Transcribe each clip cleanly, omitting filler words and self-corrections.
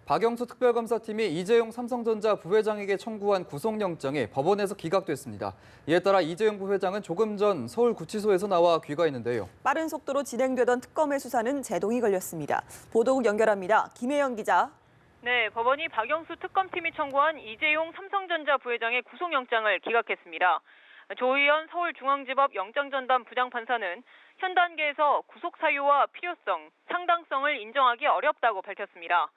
박영수 특별검사팀이 이재용 삼성전자 부회장에게 청구한 구속영장이 법원에서 기각됐습니다. 이에 따라 이재용 부회장은 조금 전 서울구치소에서 나와 귀가했는데요. 빠른 속도로 진행되던 특검의 수사는 제동이 걸렸습니다. 보도국 연결합니다. 김혜영 기자. 네, 법원이 박영수 특검팀이 청구한 이재용 삼성전자 부회장의 구속영장을 기각했습니다. 조의연 서울중앙지법 영장전담 부장판사는 현 단계에서 구속 사유와 필요성, 상당성을 인정하기 어렵다고 밝혔습니다.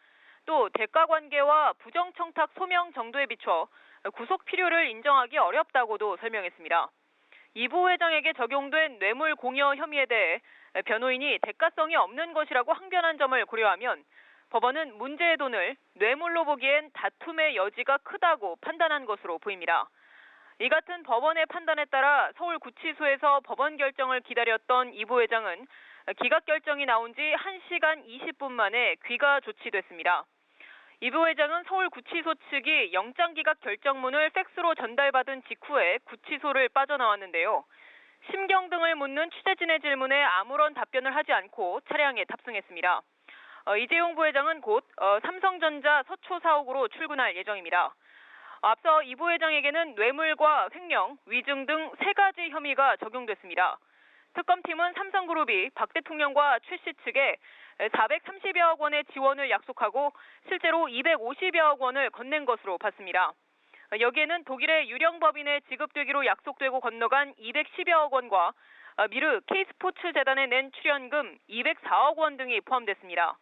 또 대가관계와 부정청탁 소명 정도에 비춰 구속 필요를 인정하기 어렵다고도 설명했습니다. 이 부회장에게 적용된 뇌물 공여 혐의에 대해 변호인이 대가성이 없는 것이라고 항변한 점을 고려하면 법원은 문제의 돈을 뇌물로 보기엔 다툼의 여지가 크다고 판단한 것으로 보입니다. 이 같은 법원의 판단에 따라 서울구치소에서 법원 결정을 기다렸던 이 부회장은 기각 결정이 나온 지 1시간 20분 만에 귀가 조치됐습니다. 이 부회장은 서울구치소 측이 영장 기각 결정문을 팩스로 전달받은 직후에 구치소를 빠져나왔는데요. 심경 등을 묻는 취재진의 질문에 아무런 답변을 하지 않고 차량에 탑승했습니다. 이재용 부회장은 곧 삼성전자 서초 사옥으로 출근할 예정입니다. 앞서 이 부회장에게는 뇌물과 횡령, 위증 등 3가지 혐의가 적용됐습니다. 특검팀은 삼성그룹이 박 대통령과 최 씨 측에 430여억 원의 지원을 약속하고 실제로 250여억 원을 건넨 것으로 봤습니다. 여기에는 독일의 유령 법인에 지급되기로 약속되고 건너간 210여억 원과 미르 K스포츠 재단에 낸 출연금 204억 원 등이 포함됐습니다.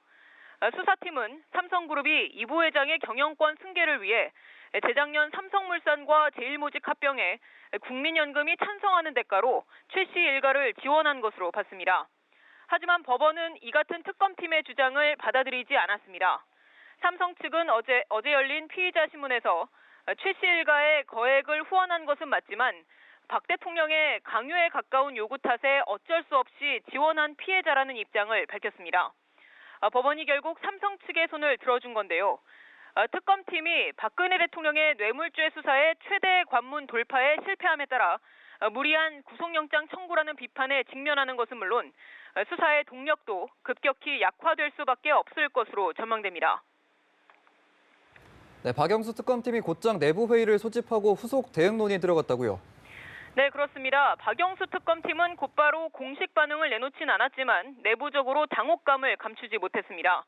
수사팀은 삼성그룹이 이 부회장의 경영권 승계를 위해 재작년 삼성물산과 제일모직 합병에 국민연금이 찬성하는 대가로 최 씨 일가를 지원한 것으로 봤습니다. 하지만 법원은 이 같은 특검팀의 주장을 받아들이지 않았습니다. 삼성 측은 어제 열린 피의자 신문에서 최 씨 일가의 거액을 후원한 것은 맞지만 박 대통령의 강요에 가까운 요구 탓에 어쩔 수 없이 지원한 피해자라는 입장을 밝혔습니다. 법원이 결국 삼성 측의 손을 들어준 건데요. 특검팀이 박근혜 대통령의 뇌물죄 수사의 최대 관문 돌파에 실패함에 따라 무리한 구속영장 청구라는 비판에 직면하는 것은 물론 수사의 동력도 급격히 약화될 수밖에 없을 것으로 전망됩니다. 네, 박영수 특검팀이 곧장 내부 회의를 소집하고 후속 대응론이 들어갔다고요. 네, 그렇습니다. 박영수 특검팀은 곧바로 공식 반응을 내놓진 않았지만 내부적으로 당혹감을 감추지 못했습니다.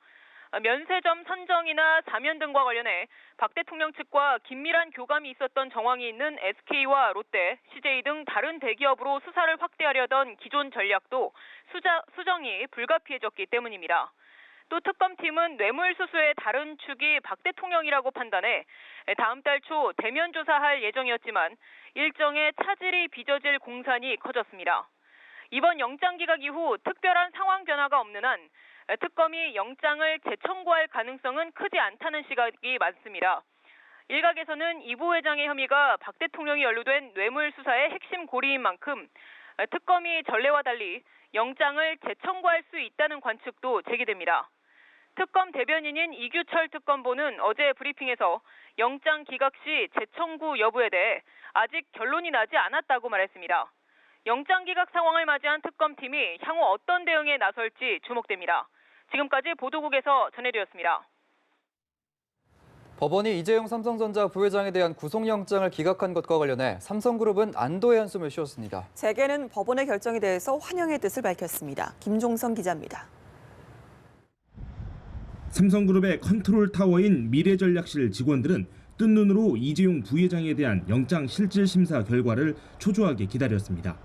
면세점 선정이나 사면 등과 관련해 박 대통령 측과 긴밀한 교감이 있었던 정황이 있는 SK와 롯데, CJ 등 다른 대기업으로 수사를 확대하려던 기존 전략도 수정이 불가피해졌기 때문입니다. 또 특검팀은 뇌물수수의 다른 축이 박 대통령이라고 판단해 다음 달 초 대면 조사할 예정이었지만 일정의 차질이 빚어질 공산이 커졌습니다. 이번 영장 기각 이후 특별한 상황 변화가 없는 한 특검이 영장을 재청구할 가능성은 크지 않다는 시각이 많습니다. 일각에서는 이 부회장의 혐의가 박 대통령이 연루된 뇌물 수사의 핵심 고리인 만큼 특검이 전례와 달리 영장을 재청구할 수 있다는 관측도 제기됩니다. 특검 대변인인 이규철 특검보는 어제 브리핑에서 영장 기각 시 재청구 여부에 대해 아직 결론이 나지 않았다고 말했습니다. 영장 기각 상황을 맞이한 특검팀이 향후 어떤 대응에 나설지 주목됩니다. 지금까지 보도국에서 전해드렸습니다. 법원이 이재용 삼성전자 부회장에 대한 구속영장을 기각한 것과 관련해 삼성그룹은 안도의 한숨을 쉬었습니다. 재계는 법원의 결정에 대해서 환영의 뜻을 밝혔습니다. 김종성 기자입니다. 삼성그룹의 컨트롤 타워인 미래전략실 직원들은 뜬 눈으로 이재용 부회장에 대한 영장 실질 심사 결과를 초조하게 기다렸습니다.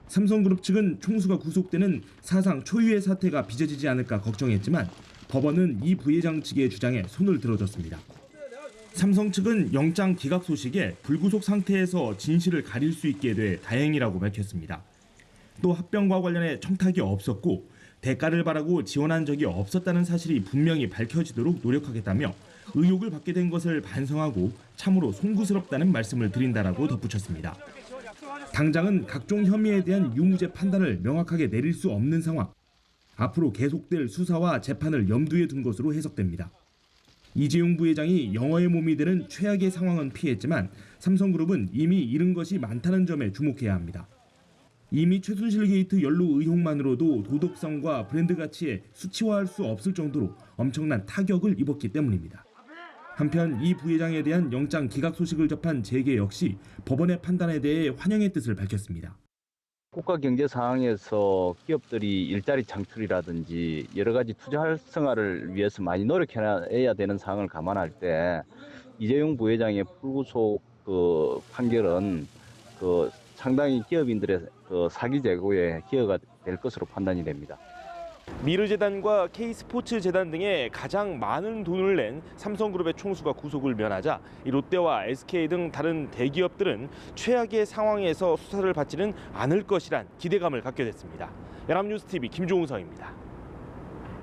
삼성그룹 측은 총수가 구속되는 사상 초유의 사태가 빚어지지 않을까 걱정했지만 법원은 이 부회장 측의 주장에 손을 들어줬습니다. 삼성 측은 영장 기각 소식에 불구속 상태에서 진실을 가릴 수 있게 돼 다행이라고 밝혔습니다. 또 합병과 관련해 청탁이 없었고 대가를 바라고 지원한 적이 없었다는 사실이 분명히 밝혀지도록 노력하겠다며 의혹을 받게 된 것을 반성하고 참으로 송구스럽다는 말씀을 드린다라고 덧붙였습니다. 당장은 각종 혐의에 대한 유무죄 판단을 명확하게 내릴 수 없는 상황. 앞으로 계속될 수사와 재판을 염두에 둔 것으로 해석됩니다. 이재용 부회장이 영어의 몸이 되는 최악의 상황은 피했지만 삼성그룹은 이미 잃은 것이 많다는 점에 주목해야 합니다. 이미 최순실 게이트 연루 의혹만으로도 도덕성과 브랜드 가치에 수치화할 수 없을 정도로 엄청난 타격을 입었기 때문입니다. 한편 이 부회장에 대한 영장 기각 소식을 접한 재계 역시 법원의 판단에 대해 환영의 뜻을 밝혔습니다. 국가 경제 상황에서 기업들이 일자리 창출이라든지 여러 가지 투자 활성화를 위해서 많이 노력해야 되는 상황을 감안할 때 이재용 부회장의 불구속 판결은 상당히 기업인들의 사기 제고에 기여가 될 것으로 판단이 됩니다. 미르재단과 K스포츠재단 등에 가장 많은 돈을 낸 삼성그룹의 총수가 구속을 면하자 이 롯데와 SK 등 다른 대기업들은 최악의 상황에서 수사를 받지는 않을 것이란 기대감을 갖게 됐습니다. 연합뉴스TV 김종성입니다.